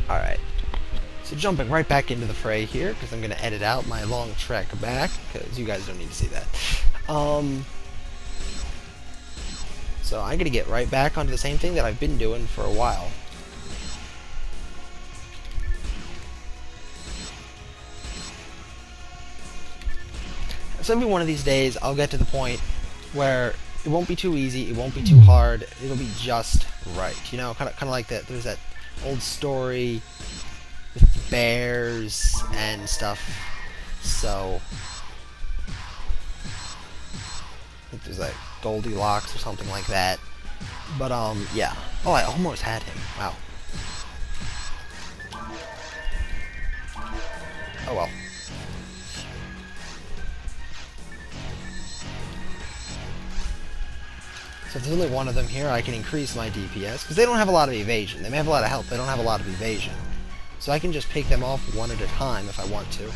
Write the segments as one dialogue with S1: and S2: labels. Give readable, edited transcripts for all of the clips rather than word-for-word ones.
S1: Alright. So jumping right back into the fray here, because I'm going to edit out my long trek back, because you guys don't need to see that. So I'm going to get right back onto the same thing that I've been doing for a while. So maybe one of these days I'll get to the point where it won't be too easy, it won't be too hard, it'll be just right. You know, kind of like that. There's that old story with bears and stuff. So I think there's like Goldilocks or something like that. But yeah. Oh, I almost had him. Wow. Oh well. So if there's only one of them here, I can increase my DPS, because they don't have a lot of evasion. They may have a lot of health, they don't have a lot of evasion. So I can just pick them off one at a time if I want to.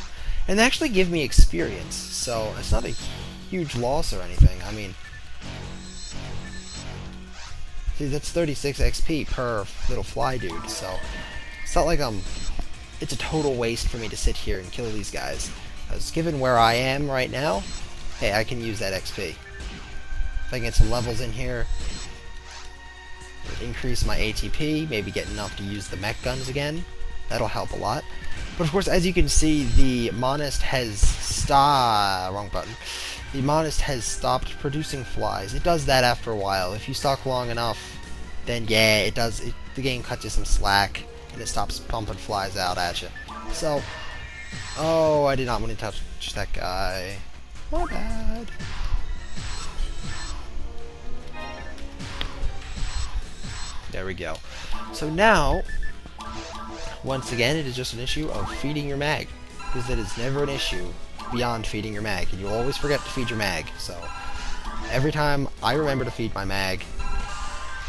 S1: And they actually give me experience, so it's not a huge loss or anything. I mean, see, that's 36 XP per little fly dude, so it's not like it's a total waste for me to sit here and kill these guys. Because given where I am right now, hey, I can use that XP. If I can get some levels in here, increase my ATP, maybe get enough to use the mech guns again. That'll help a lot. But of course, as you can see, the Monist has wrong button. The Monist has stopped producing flies. It does that after a while. If you stalk long enough, then yeah, it does. The game cuts you some slack, and it stops pumping flies out at you. So, oh, I did not want to touch that guy. My bad. There we go. So now, once again, it is just an issue of feeding your mag. Because it is never an issue beyond feeding your mag. And you'll always forget to feed your mag. So, every time I remember to feed my mag,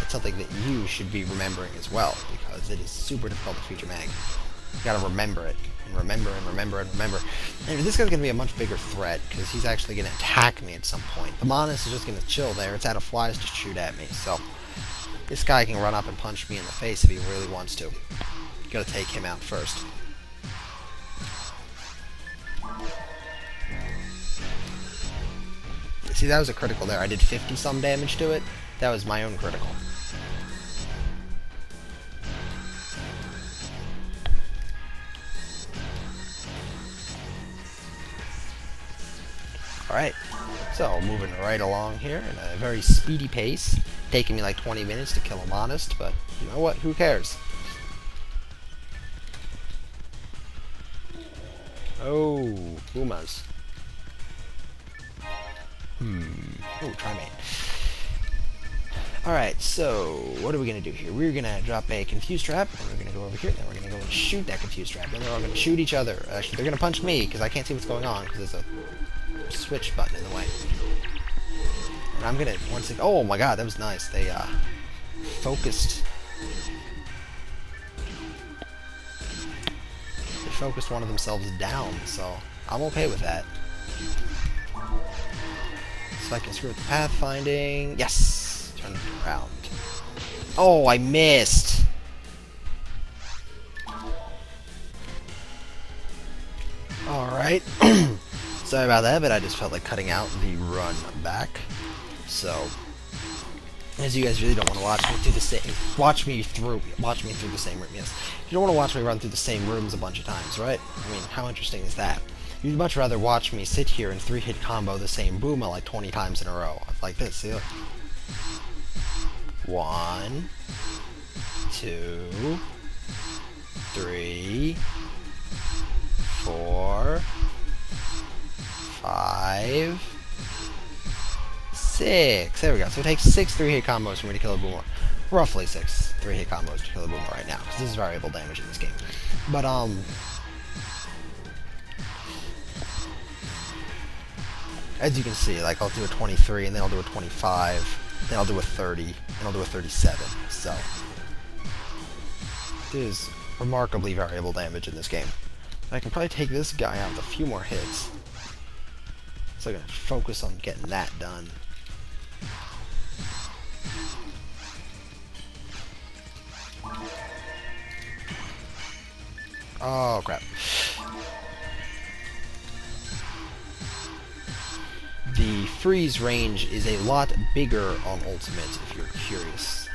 S1: it's something that you should be remembering as well. Because it is super difficult to feed your mag. You gotta remember it. And remember and remember and remember. And this guy's gonna be a much bigger threat. Because he's actually gonna attack me at some point. The Monist is just gonna chill there. It's out of flies to shoot at me. So, this guy can run up and punch me in the face if he really wants to. Gotta take him out first. See, that was a critical there. I did 50-some damage to it. That was my own critical. Alright, so moving right along here at a very speedy pace. Taking me like 20 minutes to kill a Monist, but you know what? Who cares? Oh, Pumas. Oh, Trimate. Alright, so what are we going to do here? We're going to drop a confused trap, and we're going to go over here, and then we're going to go and shoot that confused trap, and they're all going to shoot each other. Actually, they're going to punch me, because I can't see what's going on, because there's a switch button in the way. And I'm going to, once again, oh my god, that was nice. They, focused. They focused one of themselves down, so I'm okay with that. So I can screw with the pathfinding. Yes! Turn it around. Oh, I missed! Alright. Sorry about that, but I just felt like cutting out the run back. So, as you guys really don't want to watch me through the same, watch me through the same room. Yes, you don't want to watch me run through the same rooms a bunch of times, right? I mean, how interesting is that? You'd much rather watch me sit here and 3-hit combo the same Booma like 20 times in a row. Like this, see? 1, 2, 3, 4, 5, 6. There we go. So it takes 6 3-hit combos for me to kill a Boomer. Roughly 6 3-hit combos to kill a Boomer right now, because this is variable damage in this game. But, as you can see, like, I'll do a 23, and then I'll do a 25, then I'll do a 30, and I'll do a 37, so it is remarkably variable damage in this game. I can probably take this guy out with a few more hits, so I'm going to focus on getting that done. Oh, crap. The freeze range is a lot bigger on Ultimate, if you're curious.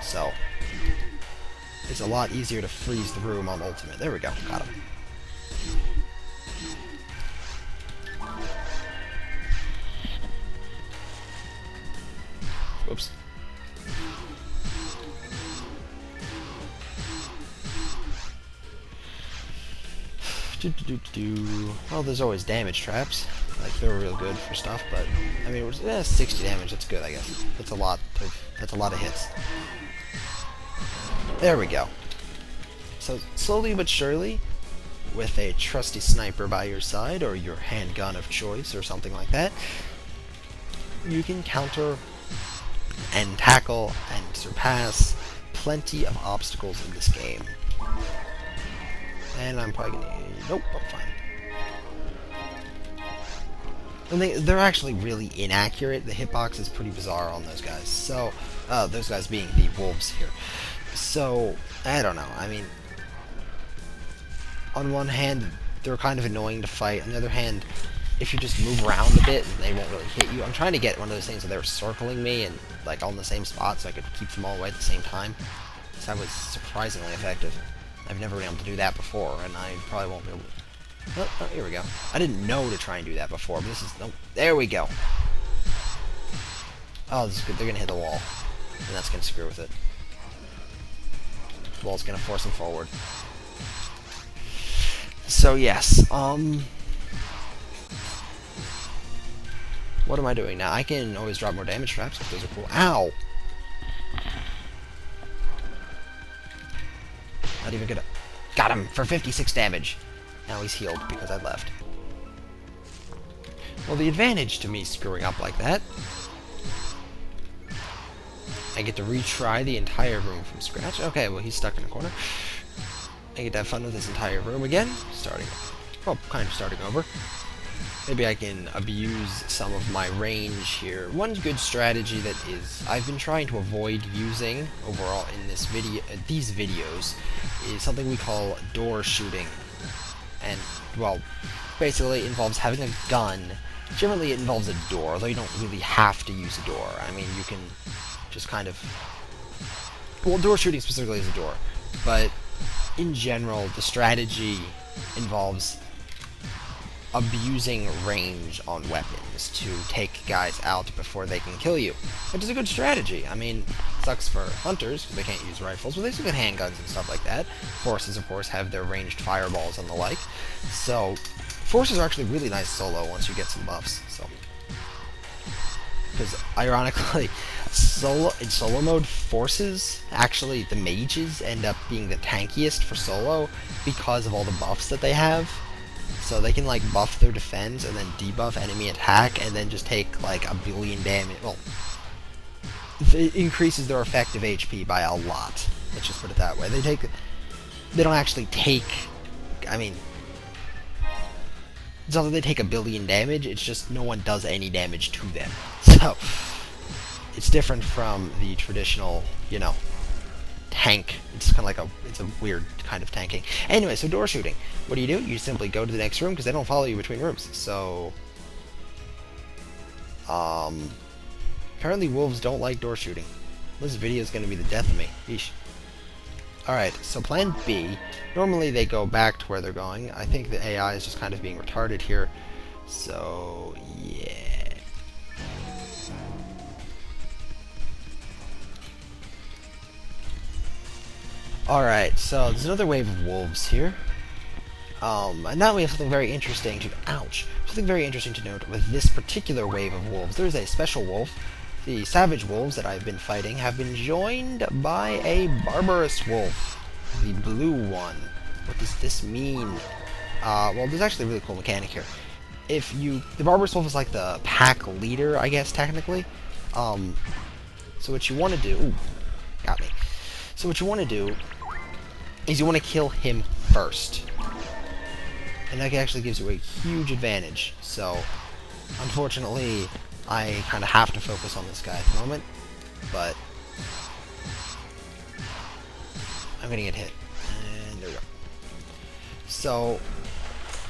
S1: So, it's a lot easier to freeze the room on Ultimate. There we go. Got him. Whoops. Well, there's always damage traps. Like, they're real good for stuff, but I mean, 60 damage. That's good, I guess. That's a lot of hits. There we go. So slowly but surely, with a trusty sniper by your side, or your handgun of choice, or something like that, you can counter and tackle and surpass plenty of obstacles in this game. And I'm probably gonna... Nope, I'm fine. And they're actually really inaccurate. The hitbox is pretty bizarre on those guys. So, those guys being the wolves here. So, I don't know. I mean, on one hand, they're kind of annoying to fight. On the other hand, if you just move around a bit, they won't really hit you. I'm trying to get one of those things where they're circling me and, like, all in the same spot so I could keep them all away at the same time. So that was surprisingly effective. I've never been able to do that before, and I probably won't be able to... Oh, here we go. I didn't know to try and do that before, but this is... Oh, there we go. Oh, this is good. They're going to hit the wall, and that's going to screw with it. The wall's going to force them forward. So, yes, what am I doing now? I can always drop more damage traps if those are cool. Ow! Not even gonna... Got him for 56 damage. Now he's healed because I left. Well, the advantage to me screwing up like that, I get to retry the entire room from scratch. Okay, well, he's stuck in a corner. I get to have fun with this entire room again. Kind of starting over. Maybe I can abuse some of my range here. One good strategy that I've been trying to avoid using overall in this these videos is something we call door shooting. And, well, basically it involves having a gun. Generally it involves a door, although you don't really have to use a door. I mean, you can just kind of... Well, door shooting specifically is a door. But, in general, the strategy involves abusing range on weapons to take guys out before they can kill you, which is a good strategy. I mean, it sucks for hunters because they can't use rifles, but they still get handguns and stuff like that. Forces, of course, have their ranged fireballs and the like. So, forces are actually really nice solo once you get some buffs. So, because ironically, in solo mode, forces, actually the mages end up being the tankiest for solo because of all the buffs that they have. So they can, like, buff their defense and then debuff enemy attack and then just take, like, a billion damage. Well, it increases their effective HP by a lot. Let's just put it that way. They don't actually take, I mean, it's not that they take a billion damage, it's just no one does any damage to them. So, it's different from the traditional, you know, tank. It's kind of like it's a weird kind of tanking. Anyway, so door shooting. What do? You simply go to the next room because they don't follow you between rooms. So, apparently wolves don't like door shooting. This video is going to be the death of me. Yeesh. Alright, so plan B. Normally they go back to where they're going. I think the AI is just kind of being retarded here. So, yeah. Alright, so there's another wave of wolves here. And now we have something very interesting something very interesting to note with this particular wave of wolves. There's a special wolf. The savage wolves that I've been fighting have been joined by a barbarous wolf. The blue one. What does this mean? Well, there's actually a really cool mechanic here. The barbarous wolf is like the pack leader, I guess, technically. So what you want to do... Ooh, got me. So what you want to do is you want to kill him first. And that actually gives you a huge advantage. So, unfortunately, I kind of have to focus on this guy at the moment. But, I'm going to get hit. And there we go. So,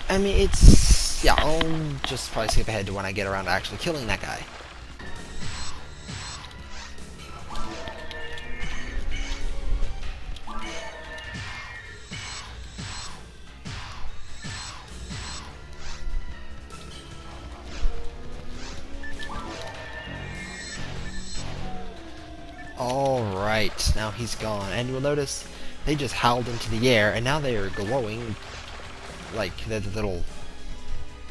S1: I mean, it's... yeah, I'll just probably skip ahead to when I get around to actually killing that guy. Alright, now he's gone. And you'll notice they just howled into the air, and now they are glowing like the little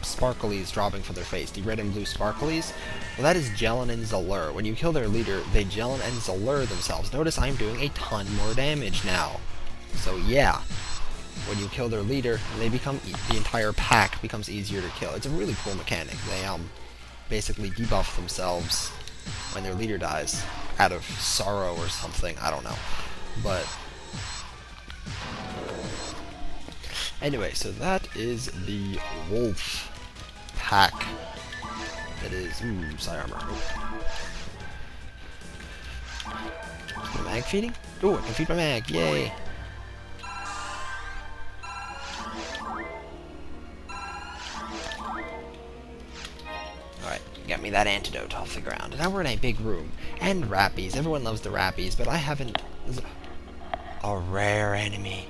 S1: sparklies dropping from their face. The red and blue sparklies. Well, that is Jellin and Zalur. When you kill their leader, they Jellin and Zalur themselves. Notice I'm doing a ton more damage now. So yeah, when you kill their leader, they become the entire pack becomes easier to kill. It's a really cool mechanic. They basically debuff themselves when their leader dies out of sorrow or something. I don't know, but anyway, so that is the wolf pack. That is psi armor. My mag feeding? Ooh, I can feed my mag. Yay! Alright, got me that antidote off the ground. Now we're in a big room. And rappies. Everyone loves the rappies, but I haven't... a rare enemy.